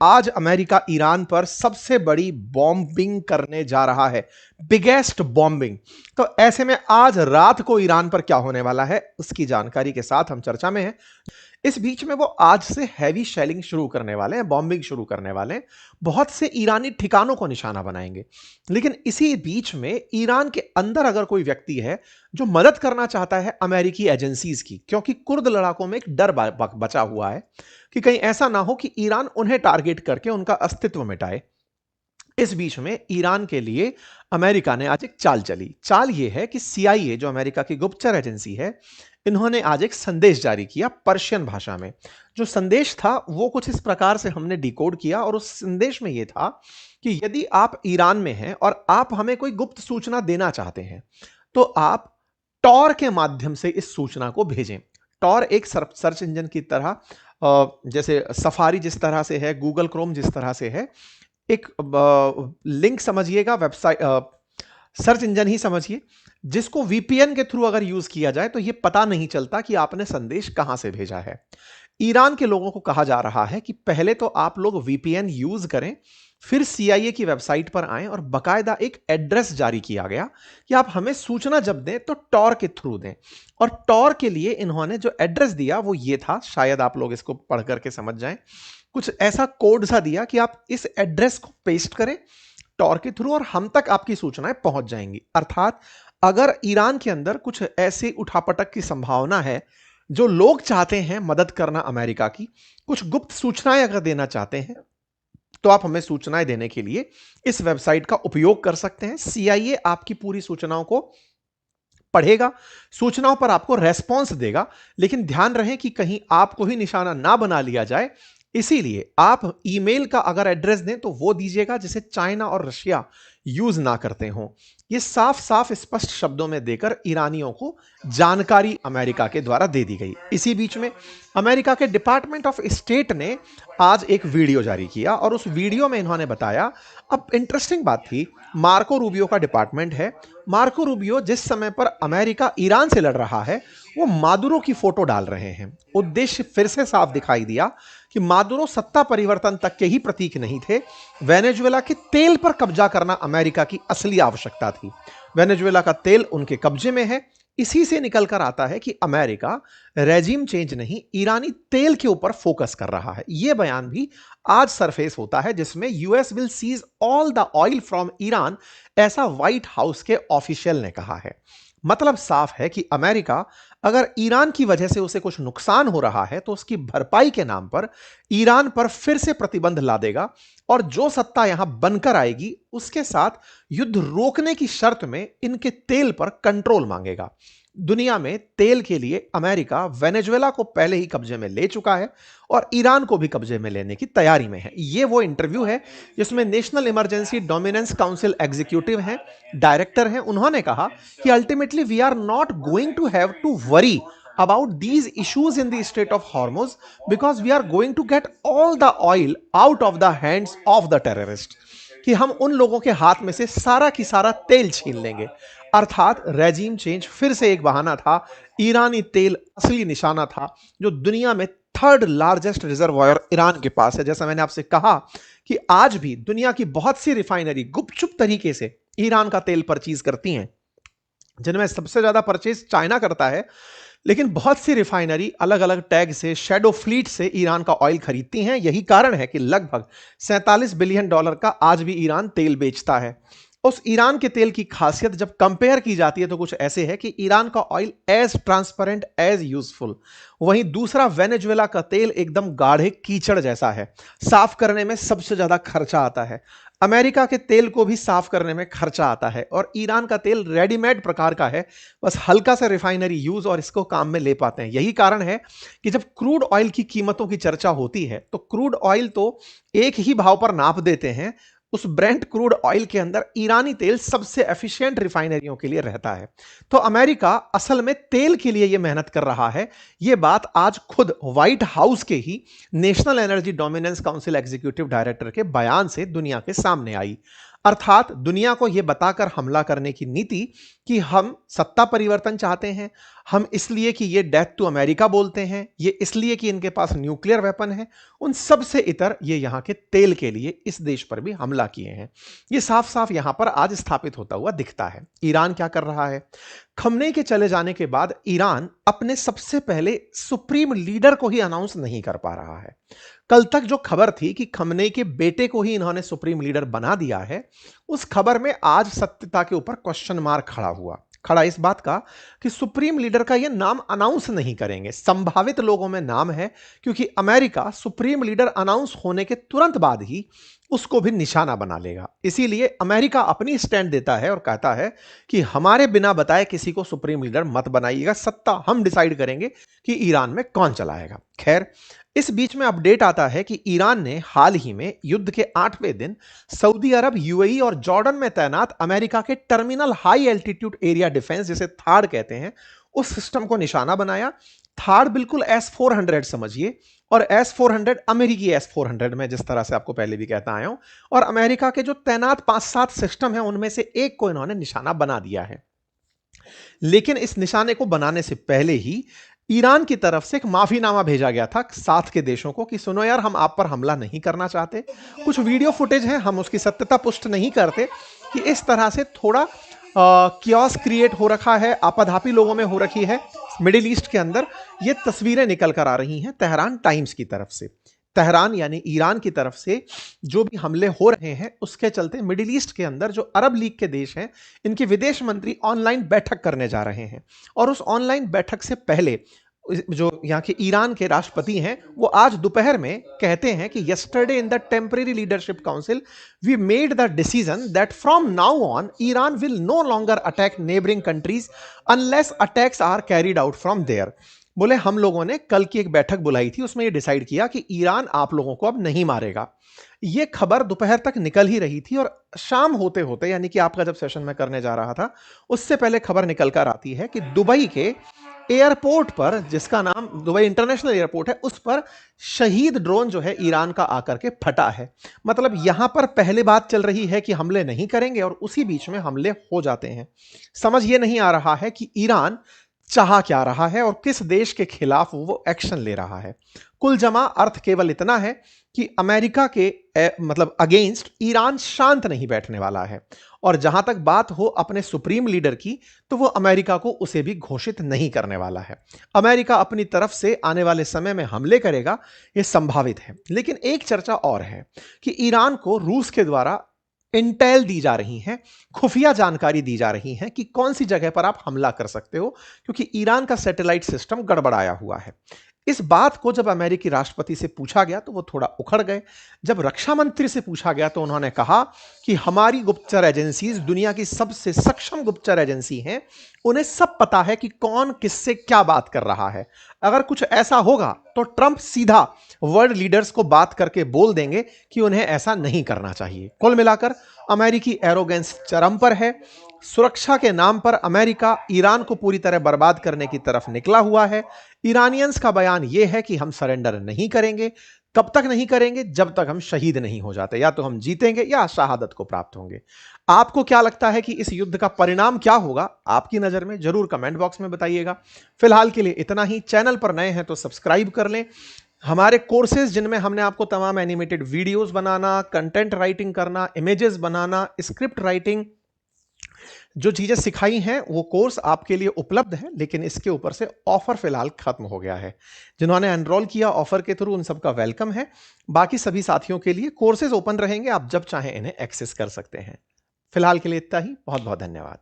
आज America Iran पर सबसे बड़ी बॉम्बिंग करने जा रहा है, बिगेस्ट बॉम्बिंग। तो ऐसे में आज रात को ईरान पर क्या होने वाला है, उसकी जानकारी के साथ हम चर्चा में हैं। इस बीच में वो आज से हैवी शेलिंग शुरू करने वाले हैं, बॉम्बिंग शुरू करने वाले हैं, बहुत से ईरानी ठिकानों को निशाना बनाएंगे। लेकिन इसी बीच में ईरान के अंदर अगर कोई व्यक्ति है जो मदद करना चाहता है अमेरिकी एजेंसीज की, क्योंकि कुर्द लड़ाकों में एक डर बचा हुआ है कि कहीं ऐसा ना हो कि ईरान उन्हें टारगेट करके उनका अस्तित्व मिटाए। इस बीच में ईरान के लिए अमेरिका ने आज एक चाल चली। चाल यह है कि सीआईए, जो अमेरिका की गुप्तचर एजेंसी है, इन्होंने आज एक संदेश जारी किया पर्शियन भाषा में। जो संदेश था वो कुछ इस प्रकार से हमने डिकोड किया, और उस संदेश में यह था कि यदि आप ईरान में हैं और आप हमें कोई गुप्त सूचना देना चाहते हैं तो आप टॉर के माध्यम से इस सूचना को भेजें। टॉर एक सर्च इंजन की तरह, जैसे सफारी जिस तरह से है, गूगल क्रोम जिस तरह से है, एक लिंक समझिएगा, वेबसाइट, सर्च इंजन ही समझिए, जिसको वीपीएन के थ्रू अगर यूज किया जाए तो यह पता नहीं चलता कि आपने संदेश कहां से भेजा है। ईरान के लोगों को कहा जा रहा है कि पहले तो आप लोग वीपीएन यूज करें, फिर सीआईए की वेबसाइट पर आएं, और बकायदा एक एड्रेस जारी किया गया कि आप हमें सूचना जब दें तो टॉर के थ्रू दें। और टॉर के लिए इन्होंने जो एड्रेस दिया वो ये था, शायद आप लोग इसको पढ़ करके समझ जाएं, कुछ ऐसा कोड सा दिया कि आप इस एड्रेस को पेस्ट करें टॉर के थ्रू और हम तक आपकी सूचनाएं पहुंच जाएंगी। अर्थात अगर ईरान के अंदर कुछ ऐसी उठापटक की संभावना है, जो लोग चाहते हैं मदद करना अमेरिका की, कुछ गुप्त सूचनाएं अगर देना चाहते हैं, तो आप हमें सूचनाएं देने के लिए इस वेबसाइट का उपयोग कर सकते हैं। सीआईए आपकी पूरी सूचनाओं को पढ़ेगा, सूचनाओं पर आपको रेस्पॉन्स देगा, लेकिन ध्यान रहे कि कहीं आपको ही निशाना ना बना लिया जाए। इसीलिए आप ईमेल का अगर एड्रेस दें तो वो दीजिएगा जिसे चाइना और रशिया यूज ना करते हों। ये साफ साफ स्पष्ट शब्दों में देकर ईरानियों को जानकारी अमेरिका के द्वारा दे दी गई। इसी बीच में अमेरिका के डिपार्टमेंट ऑफ स्टेट ने आज एक वीडियो जारी किया, और उस वीडियो में इन्होंने बताया, अब इंटरेस्टिंग बात थी, मार्को रूबियो का डिपार्टमेंट है। मार्को रूबियो जिस समय पर अमेरिका ईरान से लड़ रहा है वो मादुरो की फोटो डाल रहे हैं। उद्देश्य फिर से साफ दिखाई दिया कि मादुरो सत्ता परिवर्तन तक के ही प्रतीक नहीं थे। वेनेजुएला के तेल पर कब्जा करना अमेरिका की असली आवश्यकता थी। वेनेजुएला का तेल उनके कब्जे में है। इसी से निकलकर आता है कि अमेरिका रेजिम चेंज नहीं, ईरानी तेल के ऊपर फोकस कर रहा है। यह बयान भी आज सरफेस होता है, जिसमें US will cease all the oil from Iran, ऐसा व्हाइट हाउस के ऑफिशियल ने कहा है। मतलब साफ है कि अमेरिका अगर ईरान की वजह से उसे कुछ नुकसान हो रहा है तो उसकी भरपाई के नाम पर ईरान पर फिर से प्रतिबंध ला देगा, और जो सत्ता यहां बनकर आएगी उसके साथ युद्ध रोकने की शर्त में इनके तेल पर कंट्रोल मांगेगा। दुनिया में तेल के लिए अमेरिका वेनेजुएला को पहले ही कब्जे में ले चुका है और ईरान को भी कब्जे में लेने की तैयारी में है। ये वो इंटरव्यू है जिसमें national emergency dominance council executive हैं, डायरेक्टर हैं। उन्होंने कहा कि ultimately we are not going to have to worry about these issues in the Strait of Hormuz because we are going to get all the oil out of the hands of the terrorist, कि हम उन लोगों के हाथ में से सारा की सारा तेल छीन लेंगे। अर्थात रेजिम चेंज फिर से एक बहाना था। ईरानी तेल असली निशाना था, जो दुनिया में थर्ड लार्जेस्ट रिजर्वायर ईरान के पास है। जैसा मैंने आपसे कहा कि आज भी दुनिया की बहुत सी रिफाइनरी गुपचुप तरीके से ईरान का तेल परचेज करती हैं, जिनमें सबसे ज्यादा परचेज चाइना करता है, लेकिन बहुत सी रिफाइनरी अलग अलग टैग से, शैडो फ्लीट से ईरान का ऑयल खरीदती हैं। यही कारण है कि लगभग $47 बिलियन का आज भी ईरान तेल बेचता है। उस ईरान के तेल की खासियत जब कंपेयर की जाती है तो कुछ ऐसे है कि ईरान का oil as transparent as useful, वहीं दूसरा वेनेजुएला का तेल एकदम गाढ़े कीचड़ जैसा है, साफ करने में सबसे ज्यादा खर्चा आता है। अमेरिका के तेल को भी साफ करने में खर्चा आता है, और ईरान का तेल रेडीमेड प्रकार का है, बस हल्का सा रिफाइनरी यूज और इसको काम में ले पाते हैं। यही कारण है कि जब क्रूड ऑयल की कीमतों की चर्चा होती है तो क्रूड ऑयल तो एक ही भाव पर नाप देते हैं, उस ब्रेंट क्रूड ऑयल के अंदर ईरानी तेल सबसे एफिशिएंट रिफाइनरियों के लिए रहता है। तो अमेरिका असल में तेल के लिए यह मेहनत कर रहा है। यह बात आज खुद व्हाइट हाउस के ही national energy dominance council executive director के बयान से दुनिया के सामने आई। अर्थात दुनिया को यह बताकर हमला करने की नीति कि हम सत्ता परिवर्तन चाहते हैं, हम इसलिए कि ये डेथ टू अमेरिका बोलते हैं, ये इसलिए कि इनके पास न्यूक्लियर वेपन है, उन सब से इतर ये यहां के तेल के लिए इस देश पर भी हमला किए हैं। ये साफ साफ यहां पर आज स्थापित होता हुआ दिखता है। ईरान क्या कर रहा है? खमनेई के चले जाने के बाद ईरान अपने सबसे पहले सुप्रीम लीडर को ही अनाउंस नहीं कर पा रहा है। कल तक जो खबर थी कि खमनेई के बेटे को ही इन्होंने सुप्रीम लीडर बना दिया है, उस खबर में आज सत्यता के ऊपर क्वेश्चन मार्क खड़ा इस बात का कि सुप्रीम लीडर का यह नाम अनाउंस नहीं करेंगे। संभावित लोगों में नाम है, क्योंकि अमेरिका सुप्रीम लीडर अनाउंस होने के तुरंत बाद ही उसको भी निशाना बना लेगा। इसीलिए अमेरिका अपनी स्टैंड देता है और कहता है कि हमारे बिना बताए किसी को सुप्रीम लीडर मत बनाइएगा, सत्ता हम डिसाइड करेंगे कि ईरान में कौन चलाएगा। खैर, इस बीच में अपडेट आता है कि ईरान ने हाल ही में युद्ध के 8वें दिन सऊदी अरब, यूएई और जॉर्डन में तैनात अमेरिका के terminal high altitude area defence, जिसे थाड कहते हैं, उस सिस्टम को निशाना बनाया। थाड बिल्कुल S-400 समझिए, और S-400 अमेरिकी S-400 में, जिस तरह से आपको पहले भी कहता आया हूं, और अमेरिका के जो तैनात 5-7 सिस्टम हैं उनमें से एक को इन्होंने निशाना बना दिया है। लेकिन इस निशाने को बनाने से पहले ही ईरान की तरफ से एक माफीनामा भेजा गया था साथ के देशों को कि सुनो यार, हम आप पर हमला नहीं करना चाहते। कुछ वीडियो फुटेज है, हम उसकी सत्यता पुष्ट नहीं करते कि इस तरह से थोड़ा कियोस क्रिएट हो रखा है, आपाधापी लोगों में हो रखी है मिडिल ईस्ट के अंदर। ये तस्वीरें निकल कर आ रही हैं तेहरान टाइम्स की तरफ से। तेहरान यानी ईरान की तरफ से जो भी हमले हो रहे हैं, उसके चलते मिडिल ईस्ट के अंदर जो अरब लीग के देश हैं, इनके विदेश मंत्री ऑनलाइन बैठक करने जा रहे हैं। और उस ऑनलाइन बैठक से पहले जो यहाँ के ईरान के राष्ट्रपति हैं, वो आज दोपहर में कहते हैं कि yesterday in the temporary leadership council we made the decision that from now on Iran will no longer attack neighbouring countries unless attacks are carried out from there. बोले, हम लोगों ने कल की एक बैठक बुलाई थी, उसमें ये डिसाइड किया कि ईरान आप लोगों को अब नहीं मारेगा। ये खबर दोपहर तक निकल ही रही थी, और शाम होते होते, यानी कि आपका जब सेशन में करने जा रहा था, उससे पहले खबर निकल कर आती है कि दुबई के एयरपोर्ट पर, जिसका नाम दुबई इंटरनेशनल एयरपोर्ट है, उस पर शहीद ड्रोन जो है ईरान का आकर के फटा है। मतलब यहां पर पहले बात चल रही है कि हमले नहीं करेंगे, और उसी बीच में हमले हो जाते हैं। समझ ये नहीं आ रहा है कि ईरान चाह क्या रहा है और किस देश के खिलाफ वो एक्शन ले रहा है। कुल जमा अर्थ केवल इतना है कि अमेरिका के मतलब अगेंस्ट ईरान शांत नहीं बैठने वाला है, और जहां तक बात हो अपने सुप्रीम लीडर की, तो वो अमेरिका को उसे भी घोषित नहीं करने वाला है। अमेरिका अपनी तरफ से आने वाले समय में हमले करेगा, यह संभावित है। लेकिन एक चर्चा और है कि ईरान को रूस के द्वारा इंटेल दी जा रही है, खुफिया जानकारी दी जा रही है कि कौन सी जगह पर आप हमला कर सकते हो, क्योंकि ईरान का सैटेलाइट सिस्टम गड़बड़ाया हुआ है। इस बात को जब अमेरिकी राष्ट्रपति से पूछा गया तो वो थोड़ा उखड़ गए। जब रक्षा मंत्री से पूछा गया तो उन्होंने कहा कि हमारी गुप्तचर एजेंसीज दुनिया की सबसे सक्षम गुप्तचर एजेंसी हैं, उन्हें सब पता है कि कौन किससे क्या बात कर रहा है। अगर कुछ ऐसा होगा तो ट्रंप सीधा वर्ल्ड लीडर्स को बात करके बोल देंगे कि उन्हें ऐसा नहीं करना चाहिए। कुल मिलाकर अमेरिकी एरोगेंस चरम पर है। सुरक्षा के नाम पर अमेरिका ईरान को पूरी तरह बर्बाद करने की तरफ निकला हुआ है। ईरानियंस का बयान यह है कि हम सरेंडर नहीं करेंगे। कब तक नहीं करेंगे? जब तक हम शहीद नहीं हो जाते। या तो हम जीतेंगे या शहादत को प्राप्त होंगे। आपको क्या लगता है कि इस युद्ध का परिणाम क्या होगा आपकी नजर में? जरूर कमेंट बॉक्स में बताइएगा। फिलहाल के लिए इतना ही। चैनल पर नए हैं तो सब्सक्राइब कर लें। हमारे कोर्सेज जिनमें हमने आपको तमाम एनिमेटेड वीडियोस बनाना, कंटेंट राइटिंग करना, इमेजेस बनाना, स्क्रिप्ट राइटिंग, जो चीजें सिखाई हैं वो कोर्स आपके लिए उपलब्ध है। लेकिन इसके ऊपर से ऑफर फिलहाल खत्म हो गया है। जिन्होंने एनरोल किया ऑफर के थ्रू, उन सबका वेलकम है। बाकी सभी साथियों के लिए कोर्सेज ओपन रहेंगे, आप जब चाहें इन्हें एक्सेस कर सकते हैं। फिलहाल के लिए इतना ही। बहुत बहुत धन्यवाद।